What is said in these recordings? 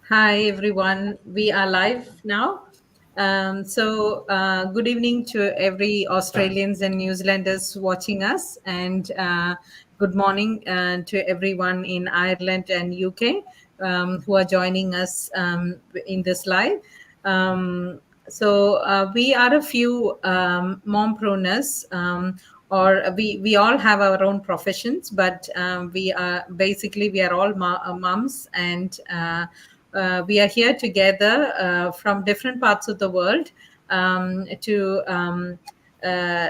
Hi, everyone. We are live now. Good evening to every Australians and New Zealanders watching us, and good morning to everyone in Ireland and UK who are joining us in this live. We are a few mompreneurs, or we all have our own professions, but we are all moms and. We are here together from different parts of the world um, to um, uh,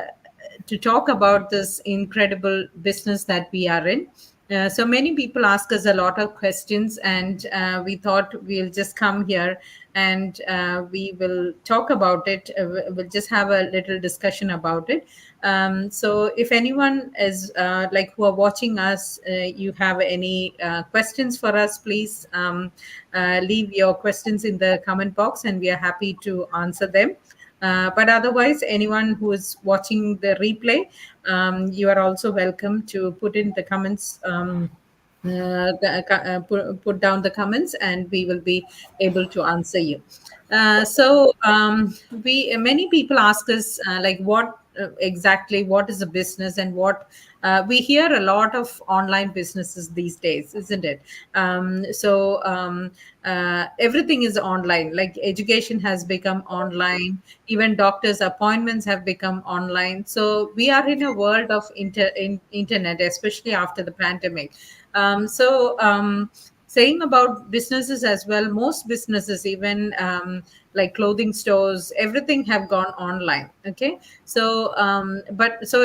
to talk about this incredible business that we are in. So many people ask us a lot of questions, and we thought we'll just come here and we will talk about it. We'll just have a little discussion about it. So, if anyone is like who are watching us, you have any questions for us, please leave your questions in the comment box, and we are happy to answer them. But otherwise, anyone who is watching the replay, you are also welcome to put in the comments. Put down the comments, and we will be able to answer you. We many people ask us like what exactly what is a business, and what we hear a lot of online businesses these days, isn't it? Everything is online. Like education has become online, even doctors' appointments have become online. So we are in a world of internet, especially after the pandemic. Saying about businesses as well, most businesses, even like clothing stores, everything have gone online. Okay, so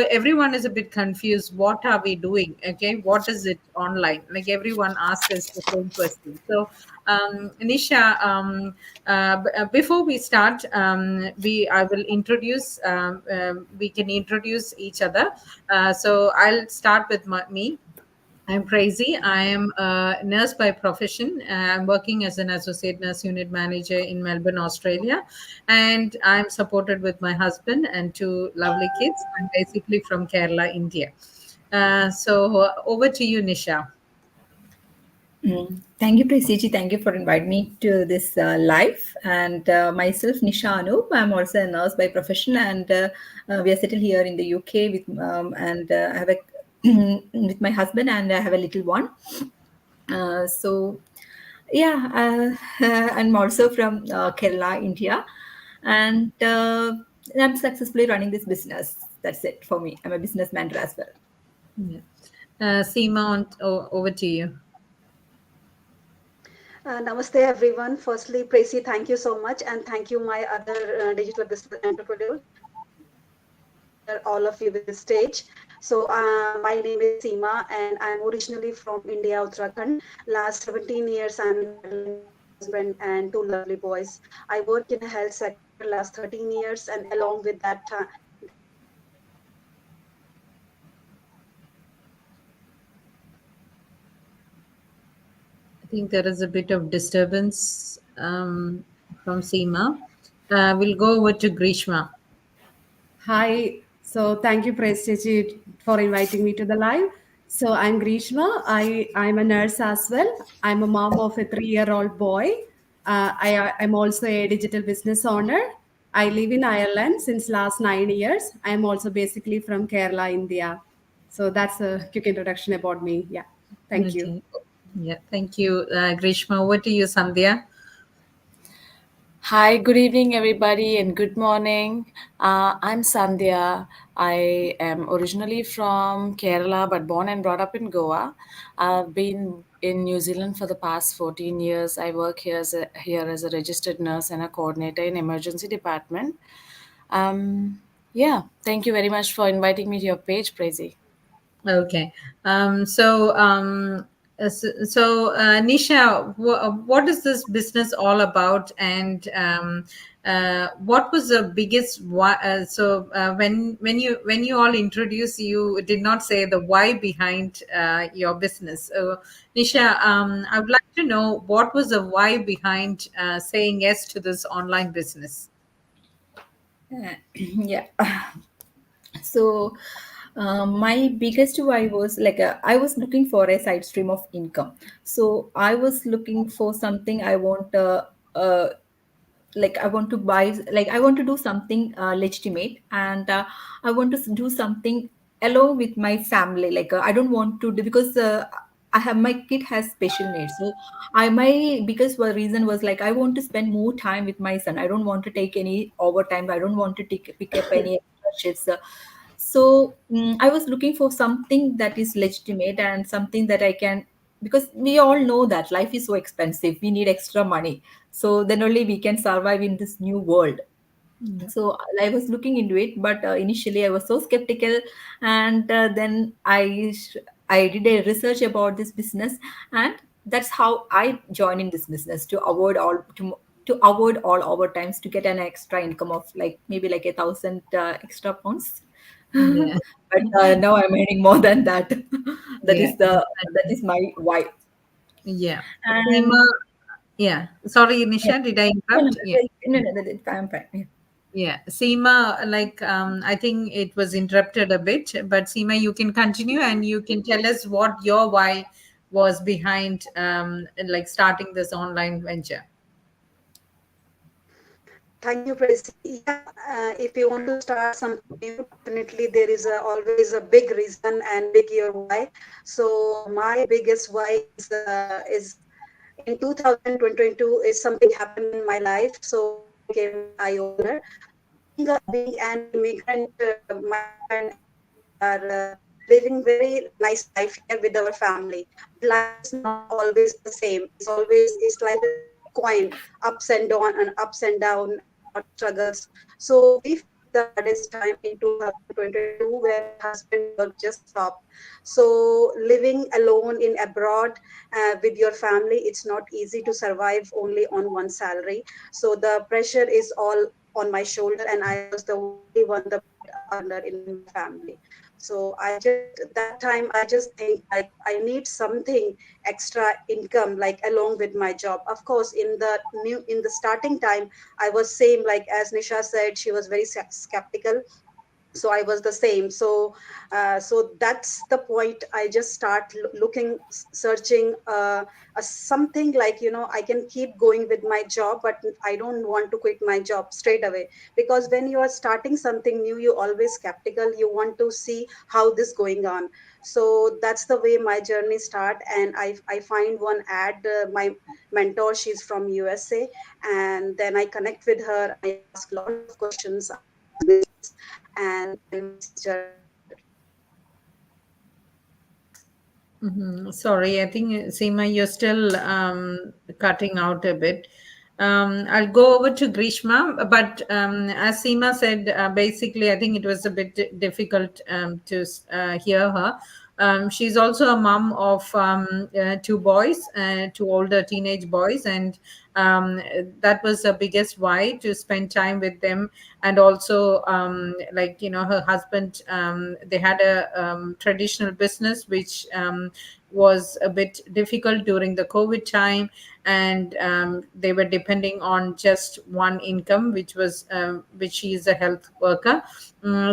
everyone is a bit confused. What are we doing? Okay, what is it online? Like everyone asks us the same question. So Nisha, before we start, we I will introduce. We can introduce each other. So I'll start with me. I'm Crazy. I am a nurse by profession. I'm working as an associate nurse unit manager in Melbourne, Australia, and I'm supported with my husband and two lovely kids. I'm basically from Kerala, India. Over to you, Nisha. Thank you, Prasiji. Thank you for inviting me to this live. And myself, Nisha Anup. I'm also a nurse by profession, and we are settled here in the UK I have a with my husband, and I have a little one. So, yeah, I'm also from Kerala, India, and I'm successfully running this business. That's it for me. I'm a business mentor as well. Yeah. Seema, over to you. Namaste, everyone. Firstly, Tracy, thank you so much, and thank you, my other digital business entrepreneurs, all of you with this stage. So, my name is Seema, and I'm originally from India, Uttarakhand. Last 17 years, I'm in Ireland with my husband and two lovely boys. I work in a health sector last 13 years, and along with that, I think there is a bit of disturbance from Seema. We'll go over to Grishma. Hi. So thank you, Prestiji, for inviting me to the live. So I'm Grishma. I'm a nurse as well. I'm a mom of a 3-year-old boy. I'm also a digital business owner. I live in Ireland since last 9 years. I'm also basically from Kerala, India. So that's a quick introduction about me. Yeah. Thank you. Okay. Yeah, thank you, Grishma. Over to you, Sandhya. Hi, good evening, everybody, and good morning. I'm Sandhya. I am originally from Kerala, but born and brought up in Goa. I've been in New Zealand for the past 14 years. I work here as a registered nurse and a coordinator in emergency department. Yeah, thank you very much for inviting me to your page, Praise. Okay. Nisha, what is this business all about? And what was the biggest why? When you all introduced, you did not say the why behind your business. So, Nisha, I would like to know what was the why behind saying yes to this online business. Yeah. So My biggest why was like I was looking for a side stream of income. So I was looking for something I want. Uh, like I want to buy, like I want to do something legitimate, and I want to do something along with my family. Like I don't want to do, because I have, my kid has special needs. So I, my biggest reason was like I want to spend more time with my son. I don't want to take any overtime. I don't want to pick up any extra shifts. So I was looking for something that is legitimate and something that I can, because we all know that life is so expensive. We need extra money, so then only we can survive in this new world. Yeah. So I was looking into it, but initially I was so skeptical, and then I did a research about this business, and that's how I joined in this business, to avoid all to avoid all overtimes, to get an extra income of like maybe like 1,000 extra pounds. Yeah. But now I'm earning more than that. That Yeah. is the, that Exactly. is my why. Yeah. Seema, And yeah. Sorry, yeah. Nisha, did I No, no, interrupt? Yeah. I'm fine. Yeah. Yeah. Seema, like, I think it was interrupted a bit, but Seema, you can continue and you can tell us what your why was behind, like starting this online venture. Thank you, Tracy. Yeah, if you want to start something new, definitely there is always a big reason and big your why. So my biggest why is in 2022 is something happened in my life. So that became an eye opener. Being an immigrant, my husband and I, we are living very nice life here with our family. But life is not always the same. It's life is like a coin, ups and down, and lot of struggles. So we faced the hardest time in 2022 where my husband work just stopped. So living alone in abroad with your family, it's not easy to survive only on one salary. So the pressure is all on my shoulder, and I was the only one, the bread earner in my family. So I just, that time I just think like I need something extra income, like along with my job. Of course, in the starting time, I was same, like as Nisha said, she was very skeptical. So I was the same. So so that's the point. I just start looking, searching something like, I can keep going with my job, but I don't want to quit my job straight away, because when you are starting something new, you always skeptical, you want to see how this going on. So that's the way my journey start. And I find one ad, my mentor, she's from USA, and then I connect with her, I ask lots of questions about this business, and then my journey started. Sorry, I think Seema, you're still cutting out a bit. I'll go over to Grishma, but as Seema said, basically, I think it was a bit difficult to hear her. She's also a mom of two boys, two older teenage boys, and that was the biggest why, to spend time with them. And also, like, her husband, they had a traditional business which was a bit difficult during the COVID time, and they were depending on just one income, which she is a health worker.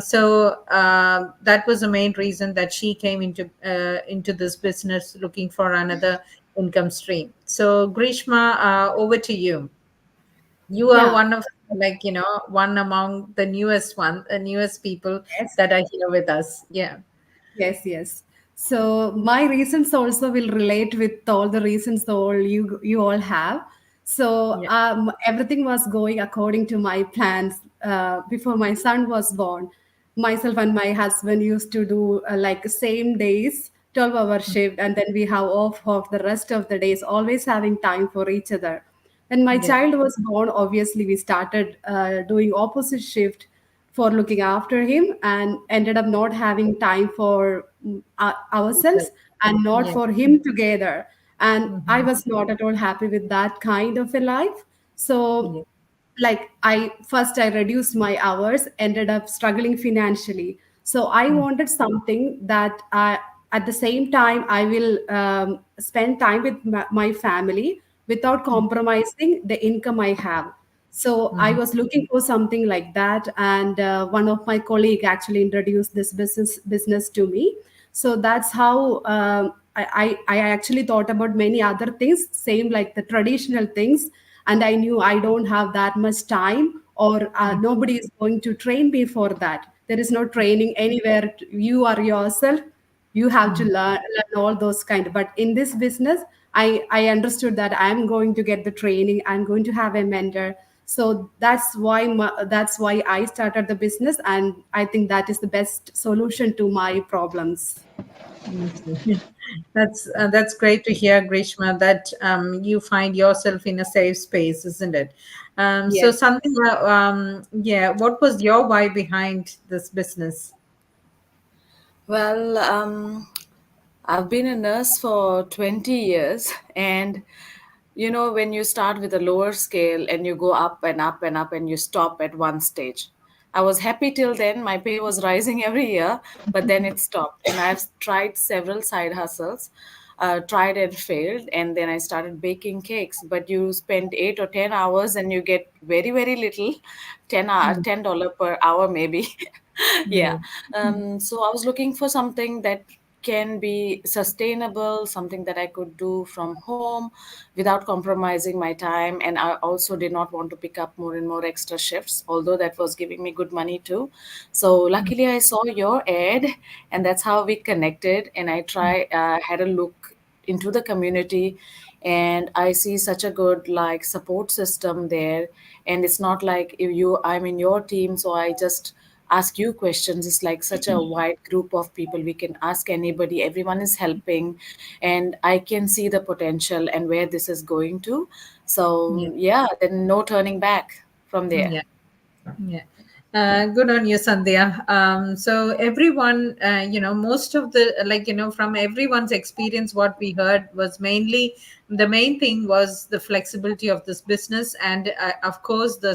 So that was the main reason that she came into this business, looking for another income stream. So Grishma, over to you. You are Yeah. one of, like, one among the newest people Yes. that are here with us. Yeah. Yes, yes. So my reasons also will relate with all the reasons all you all have. So Yeah. everything was going according to my plans. Before my son was born, myself and my husband used to do like same days, 12-hour shift, and then we have off of the rest of the days, always having time for each other. When my Yeah. child was born, obviously we started doing opposite shift for looking after him, and ended up not having time for ourselves and not Yeah. for him together. And I Mhm. was not at all happy with that kind of a life. So Yeah. like I reduced my hours, ended up struggling financially. So I Mm. wanted something that at the same time I will spend time with my family without compromising the income I have. So I Mhm. was looking for something like that, and one of my colleague actually introduced this business to me. So that's how I actually thought about many other things, same like the traditional things, and I knew I don't have that much time, or nobody is going to train me for that. There is no training anywhere. You are yourself, you have to Mhm. learn all those kind. But in this business, I understood that I'm going to get the training, I'm going to have a mentor. So that's why I started the business, and I think that is the best solution to my problems. Okay. That's great to hear, Grishma, that you find yourself in a safe space, isn't it? So Yes. something, yeah. What was your why behind this business? Well, I've been a nurse for 20 years, and when you start with a lower scale and you go up and up and up and you stop at one stage. I was happy till then, my pay was rising every year, but then it stopped. And I've tried several side hustles, tried and failed, and then I started baking cakes. But you spend 8 or 10 hours and you get very, very little, 10 hour, Mm. $10 per hour maybe. Yeah. Yeah. So I was looking for something that can be sustainable, something that I could do from home without compromising my time. And I also did not want to pick up more and more extra shifts, although that was giving me good money too. So luckily, I saw your ad, and that's how we connected. And had a look into the community, and I see such a good like support system there. And it's not like if I'm in your team, so I just ask you questions. It's like such a wide group of people, we can ask anybody, everyone is helping, and I can see the potential and where this is going to. Yeah. So yeah, then no turning back from there. Yeah. Yeah. Good on you, Sandhya. So everyone, most of the, from everyone's experience, what we heard was mainly the main thing was the flexibility of this business, and of course the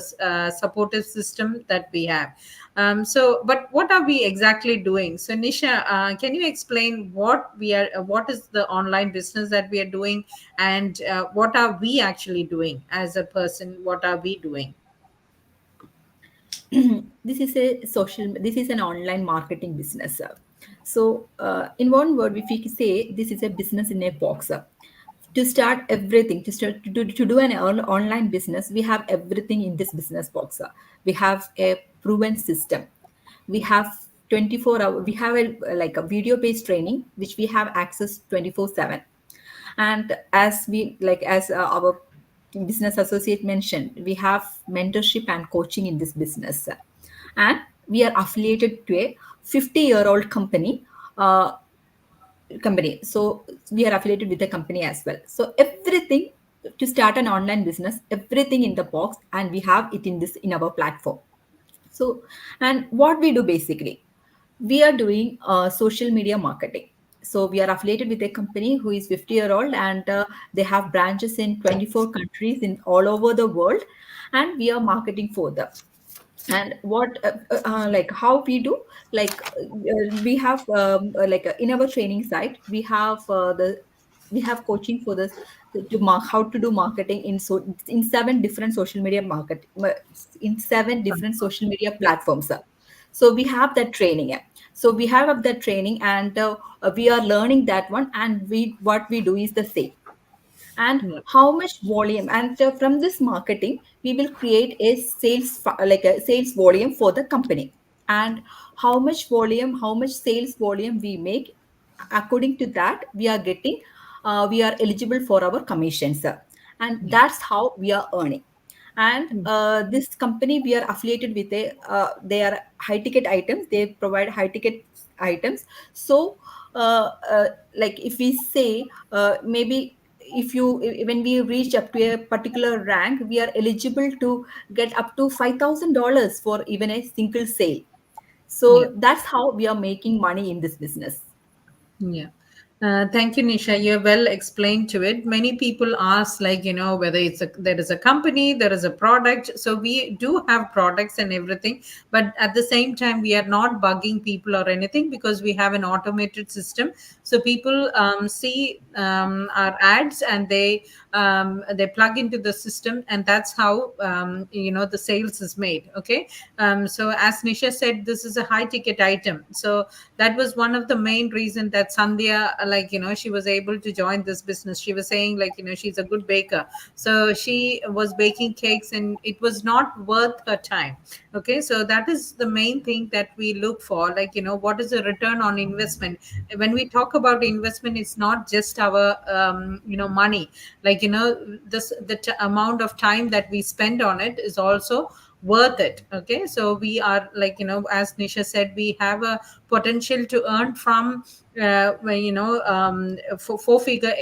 supportive system that we have. But what are we exactly doing? So Nisha, can you explain what is the online business that we are doing, and what are we actually doing as a person? What are we doing? This is an online marketing business. So in one word, if we could say this is a business in a box. To start everything, to do an online business, we have everything in this business box. We have a proven system. We have 24 hour, we have a like a video based training which we have access 24/7. And as we like as our business associate mentioned, we have mentorship and coaching in this business. And we are affiliated to a 50-year-old uh, company. So we are affiliated with the company as well. So everything to start an online business, everything in the box, and we have it in our platform. So, and what we do basically, we are doing social media marketing. So we are affiliated with a company who is 50-year-old, and they have branches in 24 countries in all over the world, and we are marketing for them. And what like how we do, we have in our training site we have we have coaching for this, how to do marketing in 7 different social media in 7 different social media platforms. So we have that training. So we have that training, and we are learning that one, and we what we do is the same. And Yeah. how much volume, and from this marketing we will create a like a sales volume for the company. And how much sales volume we make, according to that we are getting, we are eligible for our commissions. And Yeah. that's how we are earning. And this company, we are affiliated with a they are high ticket items, they provide high ticket items. So like if we say, maybe if you when we reach up to a particular rank, we are eligible to get up to $5,000 for even a single sale. Yeah. So that's how we are making money in this business. Yeah. Thank you, Nisha. You're well explained to it. Many people ask, like, whether there is a company, there is a product. So we do have products and everything, but at the same time, we are not bugging people or anything because we have an automated system. So people see our ads and they plug into the system, and that's how the sales is made. Okay, so as Nisha said, this is a high ticket item. So that was one of the main reason that Sandhya, she was able to join this business. She was saying, she's a good baker, so she was baking cakes and it was not worth her time. Okay, so that is the main thing that we look for, what is the return on investment. When we talk about investment, it's not just our money. The amount of time that we spend on it is also worth it. Okay, so we are, as Nisha said, we have a potential to earn from four figure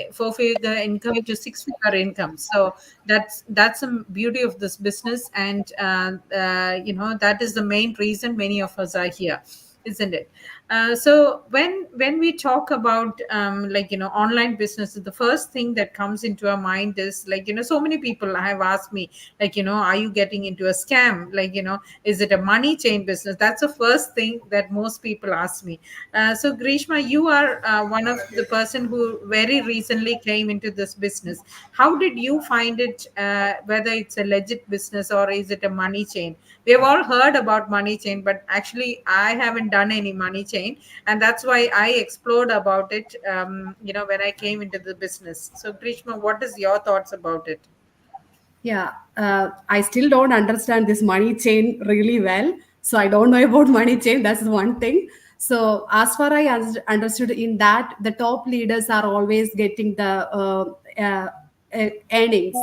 income to six figure income. So that's the beauty of this business, and that is the main reason many of us are here, isn't it? So when we talk about online business, the first thing that comes into our mind is, so many people have asked me, are you getting into a scam, is it a money chain business? That's the first thing that most people ask me. So Grishma, you are one of the person who very recently came into this business. How did you find it, whether it's a legit business or is it a money chain? We have all heard about money chain, but actually I haven't done any money chain, and that's why I explored about it, when I came into the business. So Grishma, what is your thoughts about it? Yeah, I still don't understand this money chain really well. So I don't know about money chain. That's one thing. So as far I understood in that, the top leaders are always getting the earnings,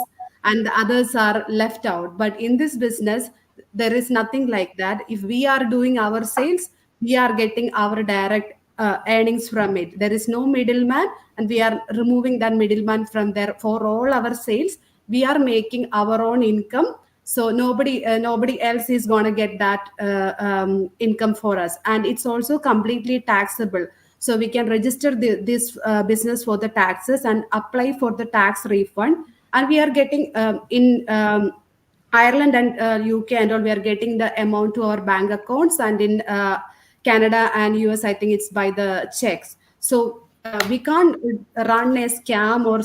and the others are left out. But in this business, there is nothing like that. If we are doing our sales, we are getting our direct earnings from it. There is no middleman, and we are removing that middleman from there for all our sales. We are making our own income, so nobody else is going to get that income for us, and it's also completely taxable. So we can register this business for the taxes and apply for the tax refund, and we are getting in Ireland and UK and all, we are getting the amount to our bank accounts, and in Canada and US, I think it's by the checks. So we can't run a scam or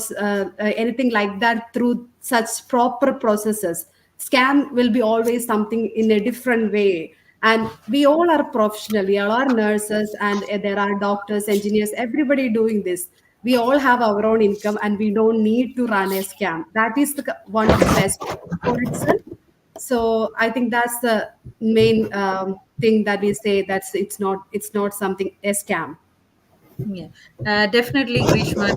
anything like that through such proper processes. Scam will be always something in a different way. And we all are professional. We all are nurses, and there are doctors, engineers, everybody doing this. We all have our own income, and we don't need to run a scam. That is one of the best for itself. So I think that's the main thing that we say, that's it's not something a scam. Yeah, definitely, Grishma.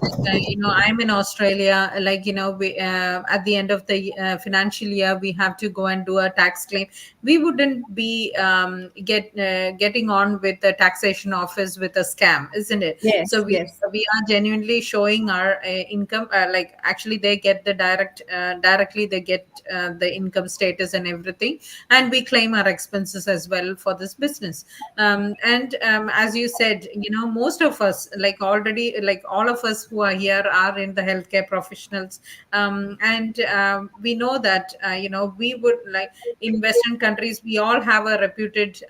I'm in Australia. We at the end of the financial year, we have to go and do a tax claim. We wouldn't be getting on with the taxation office with a scam, isn't it? So Yes, we yes. we are genuinely showing our income. Actually, they get the directly they get the income status and everything, and we claim our expenses as well for this business. And as you said, most of us, already, all of us who are here are in the healthcare professionals. And we know that we would, in Western countries, we all have a reputed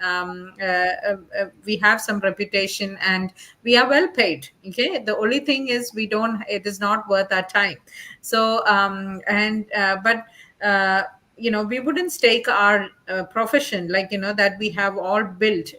we have some reputation, and we are well paid. Okay, the only thing is, it is not worth our time. So and but we wouldn't stake our profession, that we have all built.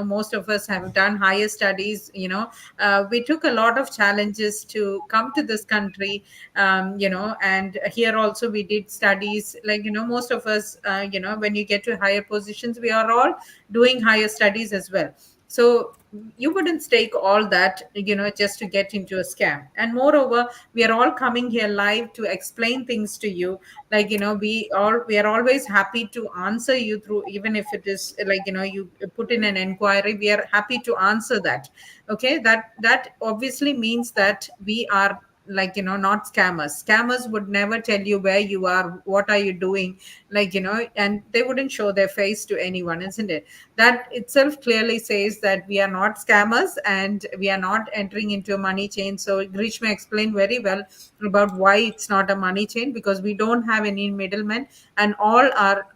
Most of us have done higher studies. We took a lot of challenges to come to this country. And here also we did studies. Most of us, when you get to higher positions, we are all doing higher studies as well. So you wouldn't stake all that, just to get into a scam. And moreover, we are all coming here live to explain things to you. We are always happy to answer you through, even if it is you put in an inquiry, we are happy to answer that. Okay, that obviously means that we are like, not scammers. Scammers would never tell you where you are, what are you doing, like, and they wouldn't show their face to anyone, isn't it? That itself clearly says that we are not scammers and we are not entering into a money chain. So Grishma explained very well about why it's not a money chain, because we don't have any middlemen, and all our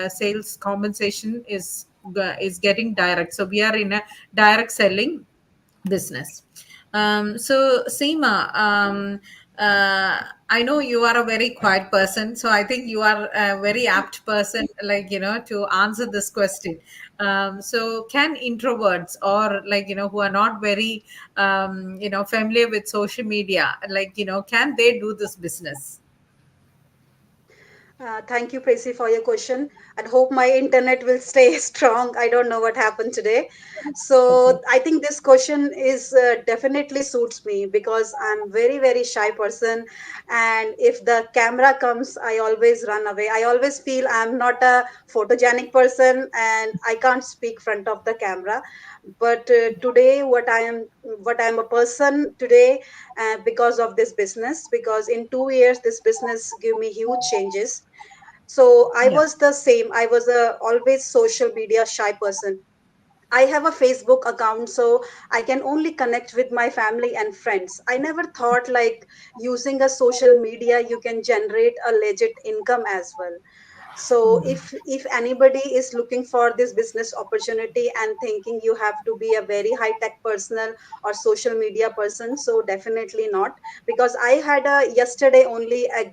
sales compensation is getting direct. So we are in a direct selling business. So Seema, I know you are a very quiet person, so I think you are a very apt person, like, to answer this question. So can introverts, or like, who are not very, familiar with social media, like, can they do this business? Thank you, Tracy, for your question. And hope my internet will stay strong. I don't know what happened today. Okay. So I think this question is definitely suits me because I'm very, very shy person. And if the camera comes, I always run away. I always feel I'm not a photogenic person and I can't speak front of the camera. But today, what I am a person today because of this business. Because in 2 years, this business give me huge changes. So I Yeah. was the same. I was a always social media shy person. I have a Facebook account, so I can only connect with my family and friends. I never thought like using a social media you can generate a legit income as well. So if anybody is looking for this business opportunity and thinking you have to be a very high tech personal or social media person, so definitely not. Because I had a yesterday only a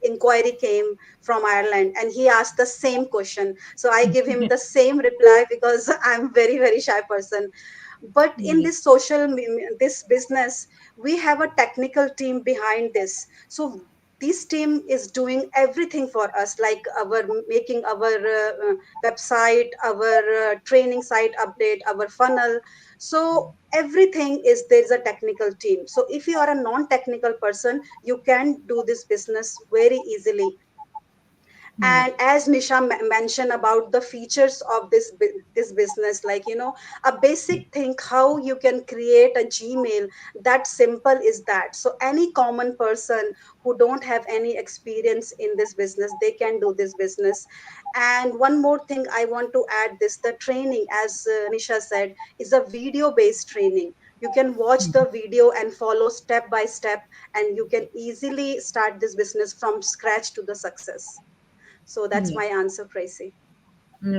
inquiry came from Ireland and he asked the same question, so I give him the same reply because I'm very very shy person. But in Yeah. this this business, we have a technical team behind this. So this team is doing everything for us, like our making our website, our training site update, our funnel. So everything is, there's a technical team. So if you are a non technical person, you can do this business very easily. Yeah. And as Nisha mentioned about the features of this business, like a basic thing how you can create a Gmail, that simple is that. So any common person who don't have any experience in this business, they can do this business. And one more thing I want to add, this the training, as Nisha said, is a video based training. You can watch the video and follow step by step, and you can easily start this business from scratch to the success. So that's Yeah. my answer, Tracy.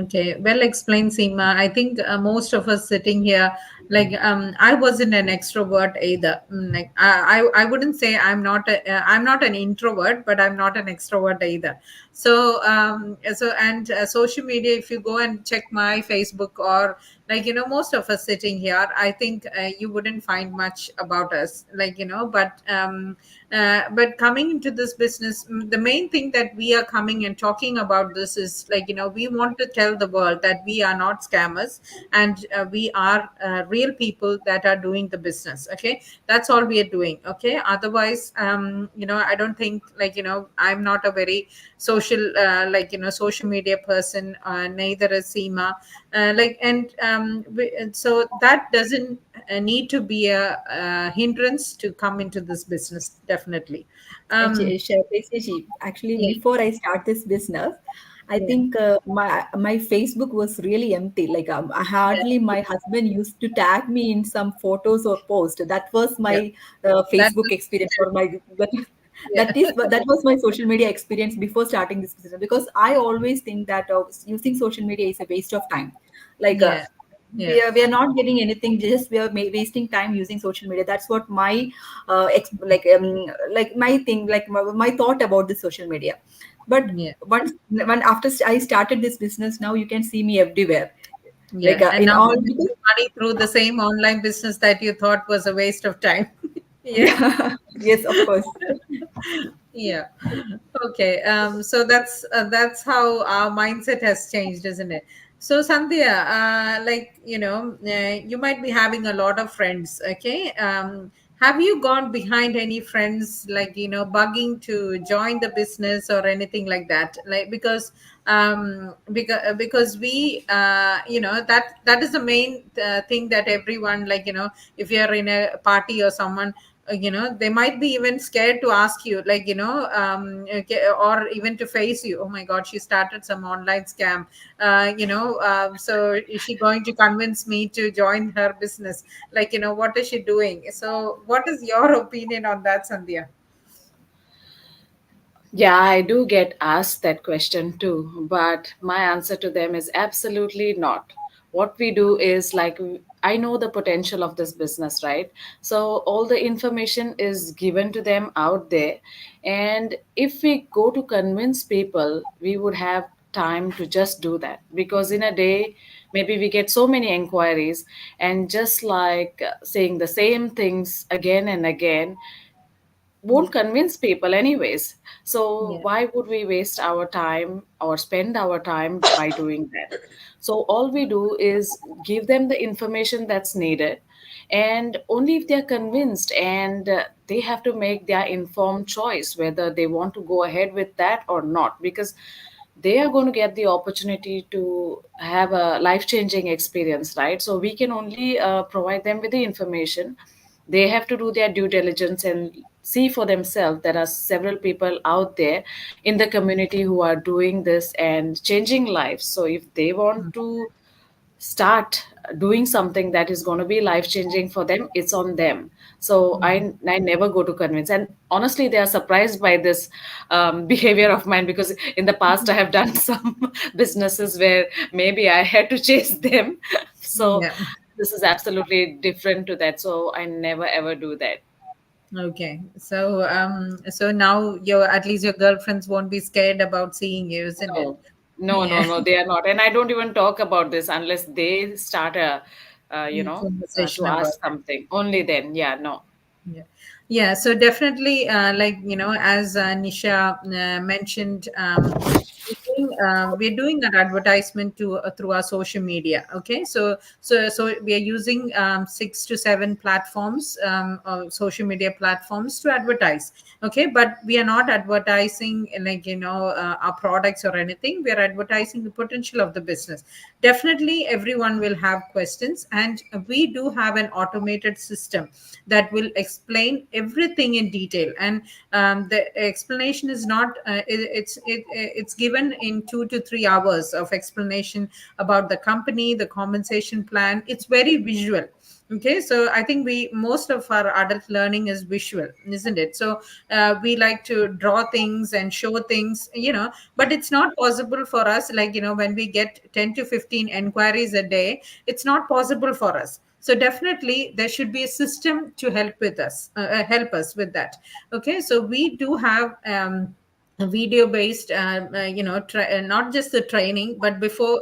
Okay, well explained, Seema. I think most of us sitting here, like, I wasn't an extrovert either. Like, I wouldn't say I'm not an introvert, but I'm not an extrovert either. So, and social media. If you go and check my Facebook, or like, most of us sitting here, I think you wouldn't find much about us, like, but coming into this business, the main thing that we are coming and talking about this is, like, we want to tell the world that we are not scammers, and we are real people that are doing the business. Okay, that's all we are doing. Okay, otherwise, I don't think, like, I'm not a very social, like, social media person, neither is Seema. Like, and so that doesn't need to be a hindrance to come into this business, definitely. um Actually, yeah, before I start this business, I yeah, think my Facebook was really empty. Like yeah, hardly my husband used to tag me in some photos or post. That was yeah. my That Facebook was, experience, or my yeah, that was my social media experience before starting this business. Because I always think that using social media is a waste of time. Like yeah, yeah, we are not getting anything, just we are wasting time using social media. That's what my like my thing, like my thought about the social media. But yeah, when after I started this business, now you can see me everywhere, like yeah. And in now all. you're making money through the same online business that you thought was a waste of time. Yeah. Yeah. Yes, of course. Yeah. Okay. So that's how our mindset has changed, isn't it? So Sandhya, like, you might be having a lot of friends. Okay. Have you gone behind any friends, like, bugging to join the business or anything like that? Like, because we, that is the main thing that everyone, like, if you're in a party or someone, they might be even scared to ask you, like, okay, or even to face you. Oh my god, she started some online scam. So is she going to convince me to join her business? Like, what is she doing? So what is your opinion on that, Sandhya? Yeah, I do get asked that question too, but my answer to them is absolutely not. What we do is like, I know the potential of this business, right? So all the information is given to them out there. And if we go to convince people, we would have time to just do that, because in a day, maybe we get so many inquiries, and just like saying the same things again and again Yeah. won't convince people anyways. So Yeah. why would we waste our time or spend our time by doing that? So all we do is give them the information that's needed, and only if they're convinced, and they have to make their informed choice whether they want to go ahead with that or not, because they are going to get the opportunity to have a life changing experience, right? So we can only provide them with the information. They have to do their due diligence and see for themselves. There are several people out there in the community who are doing this and changing lives. So if they want to start doing something that is going to be life changing for them, it's on them. So I never go to convince, and honestly they are surprised by this behavior of mine, because in the past I have done some businesses where maybe I had to chase them. So Yeah. this is absolutely different to that, so I never ever do that. Okay. So now your at least your girlfriends won't be scared about seeing you, isn't it? No, no, Yeah. no, no, they are not. And I don't even talk about this unless they start to Conversation about ask something. Only then, yeah, no. it. Yeah. Yeah. So definitely, like, as Nisha mentioned, we're doing that advertisement to through our social media. Okay, so we are using 6 to 7 platforms, social media platforms, to advertise. Okay, but we are not advertising like, our products or anything. We are advertising the potential of the business. Definitely everyone will have questions, and we do have an automated system that will explain everything in detail. And the explanation is not it's given in 2 to 3 hours of explanation about the company, the compensation plan. It's very visual. Okay, so I think we most of our adult learning is visual, isn't it? So we like to draw things and show things, but it's not possible for us, like, when we get 10 to 15 inquiries a day, it's not possible for us. So definitely there should be a system to help us with that. Okay, so we do have a video based not just the training, but before,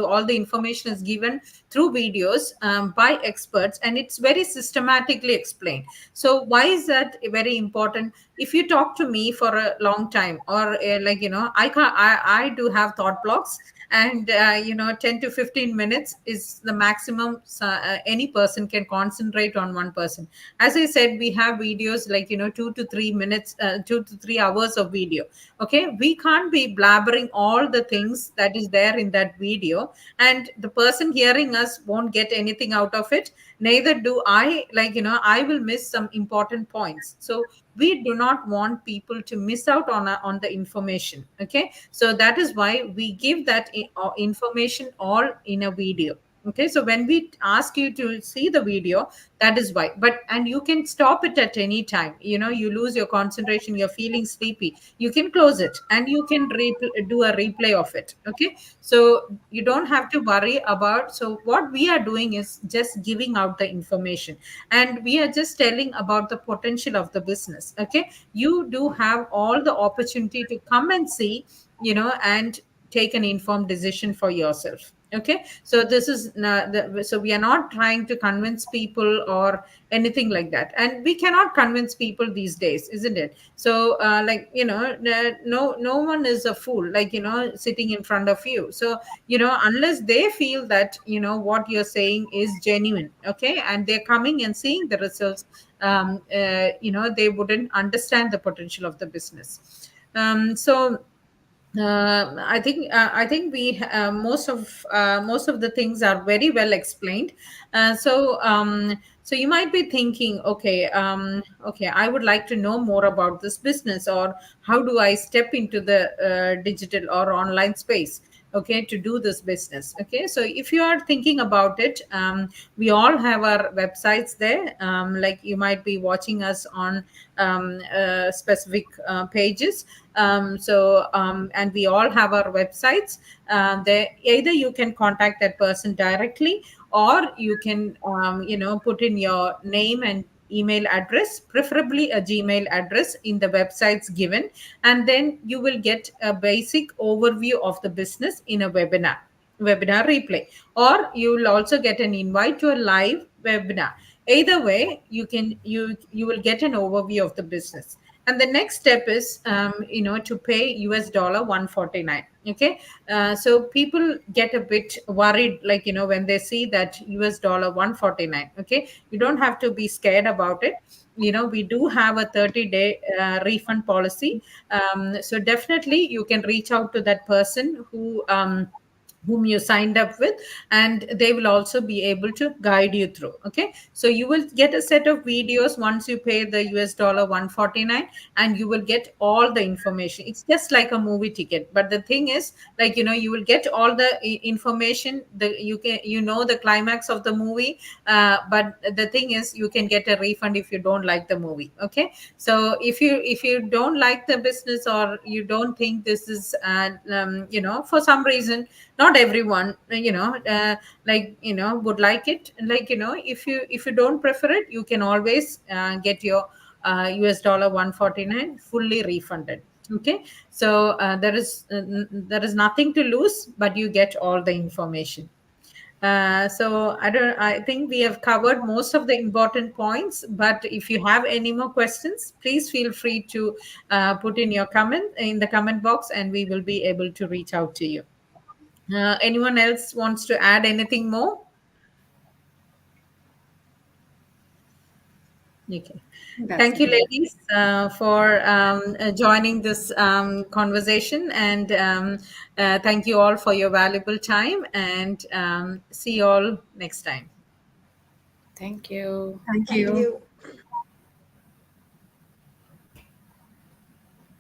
all the information is given through videos, by experts, and it's very systematically explained. So why is that very important? If you talk to me for a long time, or like, I do have thought blocks, and 10 to 15 minutes is the maximum any person can concentrate on one person. As I said, we have videos like, 2 to 3 minutes, 2 to 3 hours of video. Okay, we can't be blabbering all the things that is there in that video, and the person hearing us won't get anything out of it. Neither do I, like, I will miss some important points. So we do not want people to miss out on the information. Okay, so that is why we give that information all in a video. Okay, so when we ask you to see the video, that is why. But and you can stop it at any time. You lose your concentration, you're feeling sleepy, you can close it, and you can do a replay of it. Okay, so you don't have to worry about. So what we are doing is just giving out the information, and we are just telling about the potential of the business. Okay, you do have all the opportunity to come and see, and take an informed decision for yourself. Okay, so this is so we are not trying to convince people or anything like that, and we cannot convince people these days, isn't it? So like, no one is a fool, like, sitting in front of you. So unless they feel that, what you're saying is genuine, okay, and they're coming and seeing the results, they wouldn't understand the potential of the business. So I think we most of the things are very well explained. So So you might be thinking, okay, okay, I would like to know more about this business, or how do I step into the digital or online space, okay, to do this business. Okay, so if you are thinking about it, we all have our websites there. Like you might be watching us on specific pages. And we all have our websites. There, either you can contact that person directly, or you can put in your name and email address, preferably a Gmail address, in the websites given, and then you will get a basic overview of the business in a webinar replay, or you will also get an invite to a live webinar. Either way, you will get an overview of the business. And the next step is to pay US dollar 149. Okay, so people get a bit worried, like when they see that US dollar 149. Okay, you don't have to be scared about it. We do have a 30-day refund policy. So definitely you can reach out to that person whom you signed up with, and they will also be able to guide you through. Okay, so you will get a set of videos once you pay the US dollar 149, and you will get all the information. It's just like a movie ticket, but the thing is, like you will get all the information. The climax of the movie, but the thing is, you can get a refund if you don't like the movie. Okay, so if you don't like the business, or you don't think this is for some reason, not everyone would like it, if you don't prefer it, you can always get your US dollar 149 fully refunded. Okay, so there is nothing to lose, but you get all the information. So I think we have covered most of the important points, but if you have any more questions, please feel free to put in your comment in the comment box, and we will be able to reach out to you. Anyone else wants to add anything more? Okay. That's Thank it. you, ladies, for joining this conversation, and thank you all for your valuable time, and see you all next time. Thank you. Thank Thank you. you.